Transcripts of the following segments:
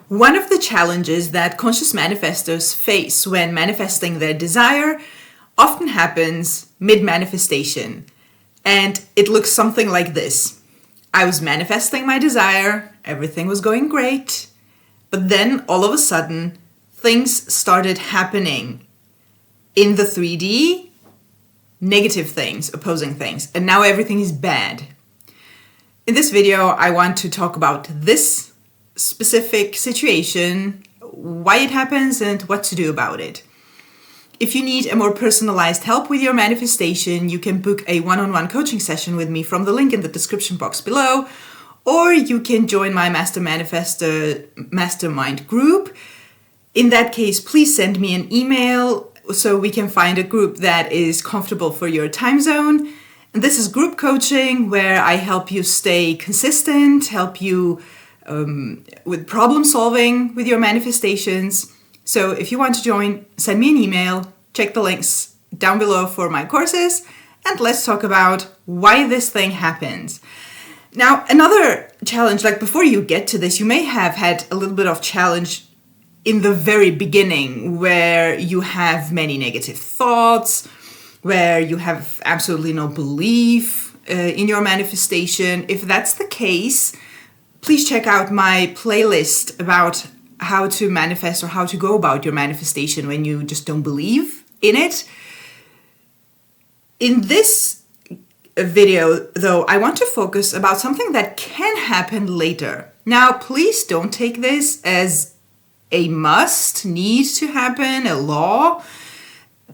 One of the challenges that conscious manifestors face when manifesting their desire often happens mid-manifestation, and it looks something like this. I was manifesting my desire, everything was going great, but then all of a sudden, things started happening in the 3D, negative things, opposing things, and now everything is bad. In this video, I want to talk about this specific situation, why it happens, and what to do about it. If you need a more personalized help with your manifestation, you can book a one-on-one coaching session with me from the link in the description box below, or you can join my Master Manifestor Mastermind group. In that case, please send me an email so we can find a group that is comfortable for your time zone. And this is group coaching where I help you stay consistent, help you with problem solving with your manifestations. So if you want to join, send me an email, check the links down below for my courses, and let's talk about why this thing happens. Now, another challenge, like before you get to this, you may have had a little bit of challenge in the very beginning where you have many negative thoughts, where you have absolutely no belief in your manifestation. If that's the case, please check out my playlist about how to manifest or how to go about your manifestation when you just don't believe in it. In this video, though, I want to focus about something that can happen later. Now, please don't take this as a must, need to happen, a law.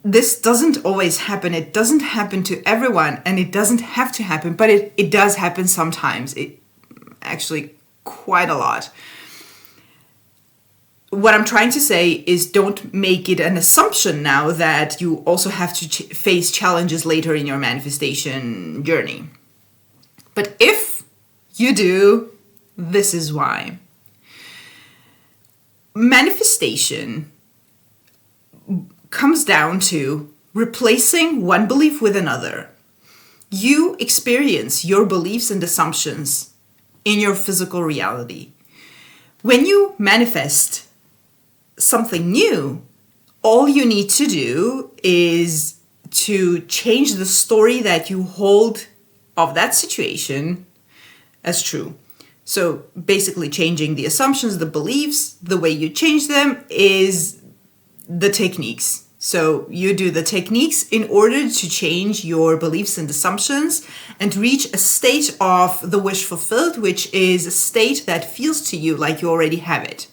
This doesn't always happen. It doesn't happen to everyone, and it doesn't have to happen, but it does happen sometimes. It actually quite a lot. What I'm trying to say is don't make it an assumption now that you also have to face challenges later in your manifestation journey. But if you do, this is why. Manifestation comes down to replacing one belief with another. You experience your beliefs and assumptions in your physical reality. When you manifest something new, all you need to do is to change the story that you hold of that situation as true. So basically changing the assumptions, the beliefs, the way you change them is the techniques. So you do the techniques in order to change your beliefs and assumptions and reach a state of the wish fulfilled, which is a state that feels to you like you already have it.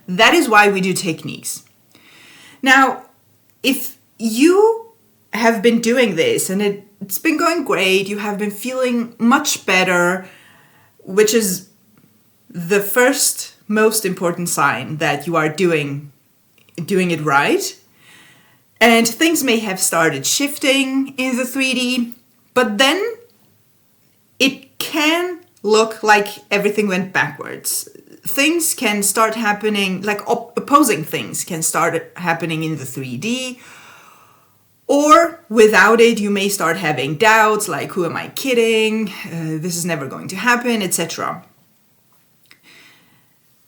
That is why we do techniques. Now, if you have been doing this and it's been going great, you have been feeling much better, which is the first most important sign that you are doing it right. And things may have started shifting in the 3D, but then it can look like everything went backwards. Things can start happening, like opposing things can start happening in the 3D, or without it, you may start having doubts like, who am I kidding? This is never going to happen, etc.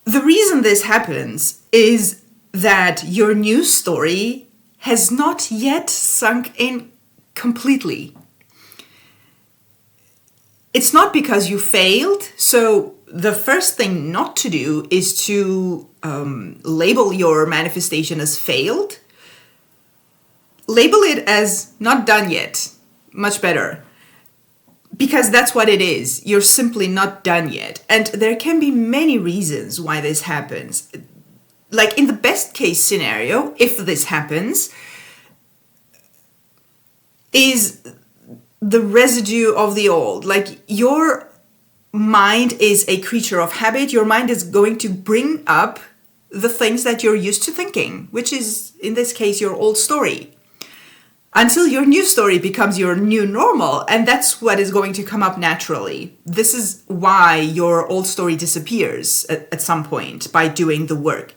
The reason this happens is that your new story has not yet sunk in completely. It's not because you failed. So the first thing not to do is to label your manifestation as failed. Label it as not done yet. Much better. Because that's what it is. You're simply not done yet. And there can be many reasons why this happens. Like in the best case scenario, if this happens, is the residue of the old. Like your mind is a creature of habit. Your mind is going to bring up the things that you're used to thinking, which is in this case your old story, until your new story becomes your new normal. And that's what is going to come up naturally. This is why your old story disappears at some point by doing the work.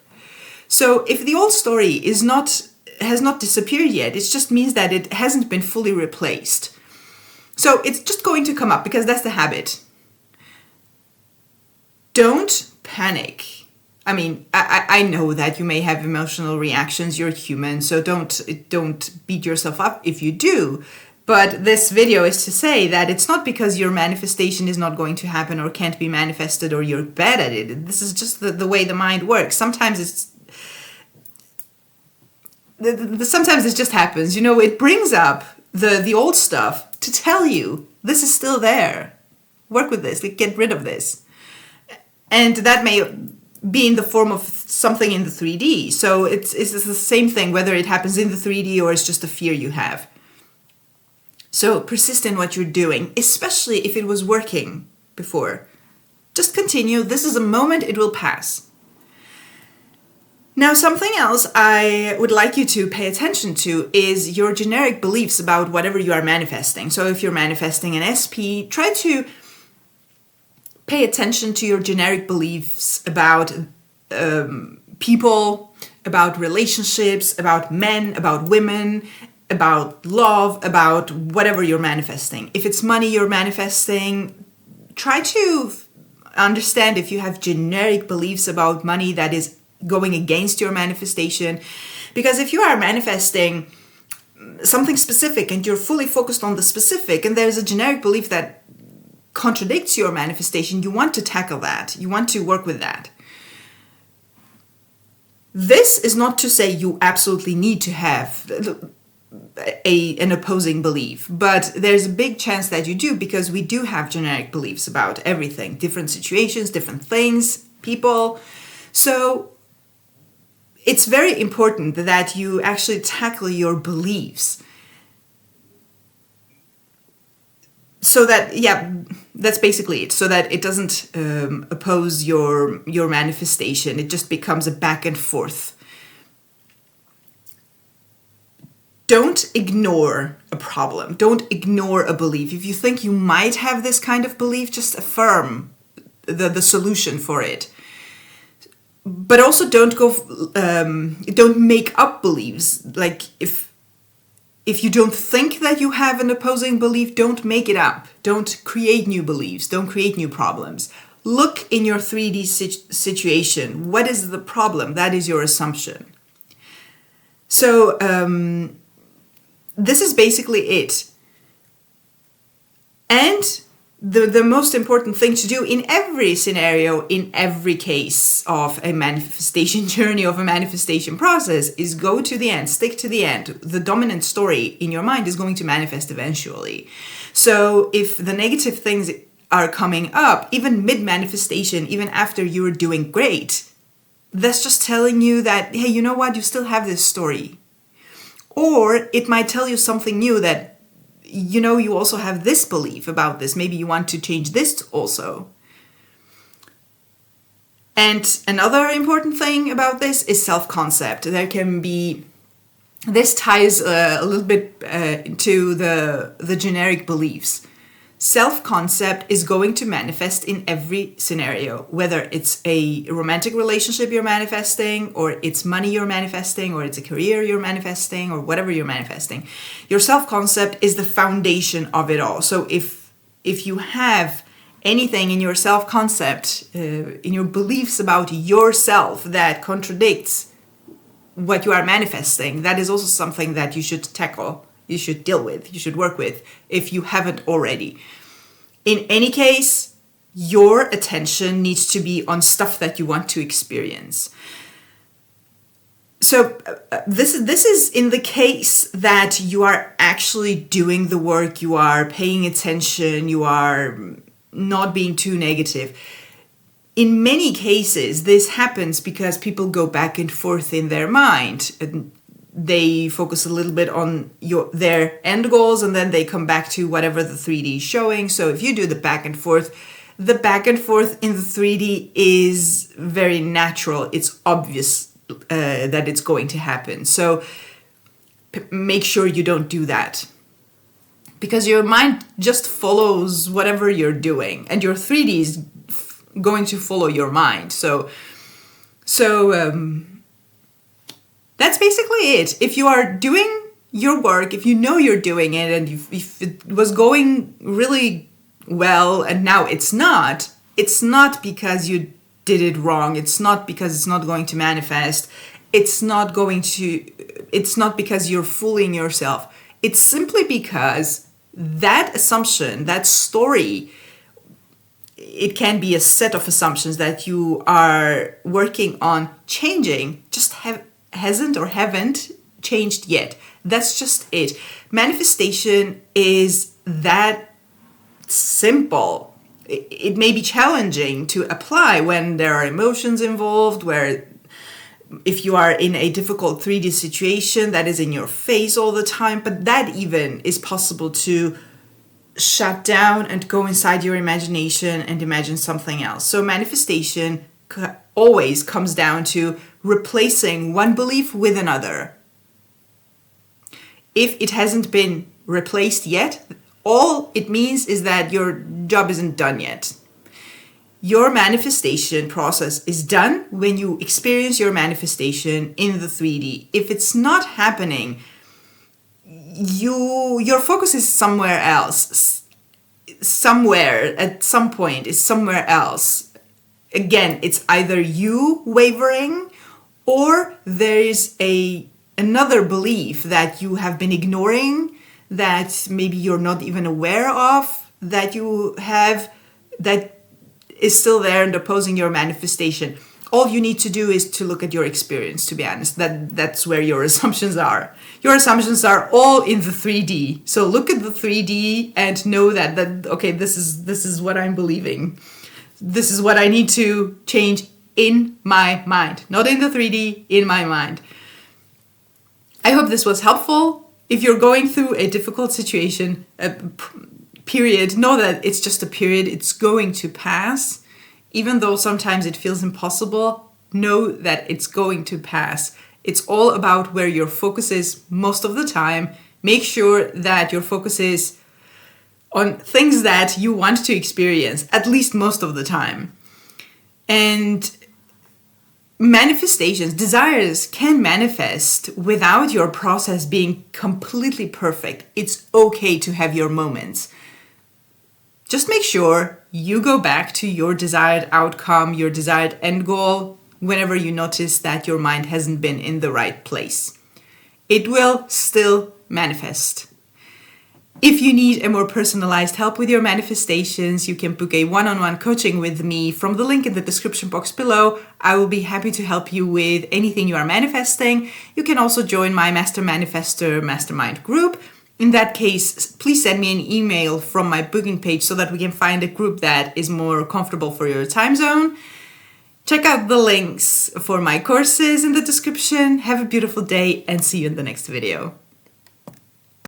So if the old story has not disappeared yet, it just means that it hasn't been fully replaced. So it's just going to come up because that's the habit. Don't panic. I mean, I know that you may have emotional reactions. You're human, so don't beat yourself up if you do. But this video is to say that it's not because your manifestation is not going to happen or can't be manifested or you're bad at it. This is just the way the mind works. Sometimes it just happens. It brings up the old stuff to tell you this is still there. Work with this. Get rid of this. And that may be in the form of something in the 3D. So it's the same thing, whether it happens in the 3D or it's just a fear you have. So persist in what you're doing, especially if it was working before. Just continue. This is a moment, it will pass. Now, something else I would like you to pay attention to is your generic beliefs about whatever you are manifesting. So if you're manifesting an SP, try to pay attention to your generic beliefs about people, about relationships, about men, about women, about love, about whatever you're manifesting. If it's money you're manifesting, try to understand if you have generic beliefs about money that is going against your manifestation. Because if you are manifesting something specific and you're fully focused on the specific, and there's a generic belief that contradicts your manifestation, you want to tackle that. You want to work with that. This is not to say you absolutely need to have an opposing belief, but there's a big chance that you do, because we do have generic beliefs about everything, different situations, different things, people. So it's very important that you actually tackle your beliefs. So that, that's basically it. So that it doesn't oppose your manifestation. It just becomes a back and forth. Don't ignore a problem. Don't ignore a belief. If you think you might have this kind of belief, just affirm the solution for it. But also don't make up beliefs. Like if you don't think that you have an opposing belief, don't make it up. Don't create new beliefs. Don't create new problems. Look in your 3D situation. What is the problem? That is your assumption. So this is basically it. And the most important thing to do in every scenario, in every case of a manifestation journey, of a manifestation process, is go to the end, stick to the end. The dominant story in your mind is going to manifest eventually. So if the negative things are coming up, even mid-manifestation, even after you're doing great, that's just telling you that, hey, you know what, you still have this story. Or it might tell you something new, that, you also have this belief about this. Maybe you want to change this also. And another important thing about this is self-concept. This ties a little bit to the generic beliefs. Self-concept is going to manifest in every scenario, whether it's a romantic relationship you're manifesting, or it's money you're manifesting, or it's a career you're manifesting, or whatever you're manifesting. Your self-concept is the foundation of it all. So if you have anything in your self-concept, in your beliefs about yourself that contradicts what you are manifesting, that is also something that you should tackle. You should deal with, you should work with, if you haven't already. In any case, your attention needs to be on stuff that you want to experience. So this is in the case that you are actually doing the work, you are paying attention, you are not being too negative. In many cases, this happens because people go back and forth in their mind. And they focus a little bit on their end goals, and then they come back to whatever the 3D is showing. So if you do the back and forth in the 3D is very natural. It's obvious that it's going to happen. So make sure you don't do that, because your mind just follows whatever you're doing, and your 3D is going to follow your mind. So that's basically it. If you are doing your work, if you know you're doing it, and if it was going really well and now it's not because you did it wrong. It's not because it's not going to manifest. It's not because you're fooling yourself. It's simply because that assumption, that story, it can be a set of assumptions that you are working on changing, just hasn't or haven't changed yet. That's just it. Manifestation is that simple. It may be challenging to apply when there are emotions involved, where if you are in a difficult 3D situation that is in your face all the time, but that even is possible to shut down and go inside your imagination and imagine something else. So manifestation always comes down to replacing one belief with another. If it hasn't been replaced yet, all it means is that your job isn't done yet. Your manifestation process is done when you experience your manifestation in the 3D. If it's not happening, your focus is somewhere else. Somewhere, at some point, is somewhere else. Again, it's either you wavering, or there is another belief that you have been ignoring, that maybe you're not even aware of, that you have, that is still there and opposing your manifestation. All you need to do is to look at your experience, to be honest. That's where your assumptions are. Your assumptions are all in the 3D. So look at the 3D and know that okay, this is what I'm believing. This is what I need to change in my mind. Not in the 3D, in my mind. I hope this was helpful. If you're going through a difficult situation, period, know that it's just a period. It's going to pass. Even though sometimes it feels impossible, know that it's going to pass. It's all about where your focus is most of the time. Make sure that your focus is on things that you want to experience, at least most of the time. And manifestations, desires can manifest without your process being completely perfect. It's okay to have your moments. Just make sure you go back to your desired outcome, your desired end goal, whenever you notice that your mind hasn't been in the right place. It will still manifest. If you need a more personalized help with your manifestations, you can book a one-on-one coaching with me from the link in the description box below. I will be happy to help you with anything you are manifesting. You can also join my Master Manifestor Mastermind group. In that case, please send me an email from my booking page so that we can find a group that is more comfortable for your time zone. Check out the links for my courses in the description. Have a beautiful day and see you in the next video.